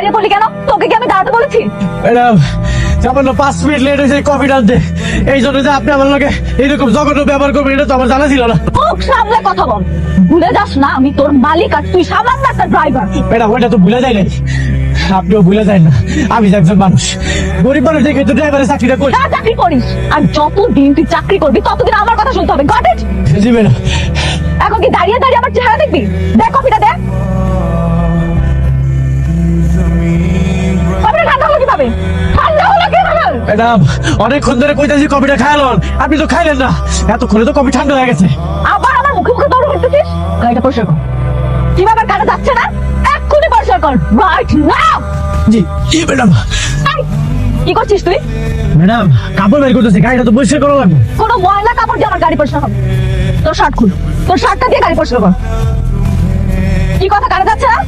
দাঁড়িয়ে পড়লি কেন? তোকে কি আমি দাঁড়াতে বলেছি? ম্যাডাম সামান্য 5 মিনিট লেট হয়েছে কফি আনতে, এই জন্য যে আপনি আমার লগে এইরকম জঘন্য ব্যবহার করবেন এটা তো আমার জানা ছিল না। মুখ সামলে কথা বল। ভুলে যাস না আমি তোর মালিক আর তুই সামান্য একটা ড্রাইভার। ম্যাডাম ওইটা তো ভুলে যায় নাই, আপনিও ভুলে যায় না আমি যে একজন মানুষ, গরিব মানুষ দেখে তো ড্রাইভারের চাকরিটা করি। যা চাকরি করিস, আর যতদিন তুই চাকরি করবি ততদিন আমার কথা শুনতে হবে। Got it? G madam. এখন কি দাঁড়িয়ে দাঁড়িয়ে আমার চেহারা দেখবি? দেখ কফিটা দেখ। কফিটা ঠান্ডা হলো কিভাবে? ঠান্ডা হলো কিভাবে? ম্যাডাম অনেকক্ষণ ধরে কইতাছি কফিটা খাইলেন, আপনি তো খাইলেন না, এতক্ষণে তো কফি ঠান্ডা হয়ে গেছে। আবার আমার মুখে মুখে তর্ক করতেছিস? গাড়িটা পরিষ্কার কর। কিভাবে কাটা যাচ্ছে না? এক্ষুনি পরিষ্কার কর, রাইট নাও। জি জি ম্যাডাম। কি করছিস তুই? ম্যাডাম কাপড় বের করতেছি, গাড়িটা তো পরিষ্কার করা লাগবে। কোনো ময়লা কাপড় দিয়ে আমার গাড়ি পরিষ্কার হবে? তোর শার্ট খুল, তোর শার্টটা দিয়ে গাড়ি পরিষ্কার কর। কি কথা কাটা যাচ্ছে না?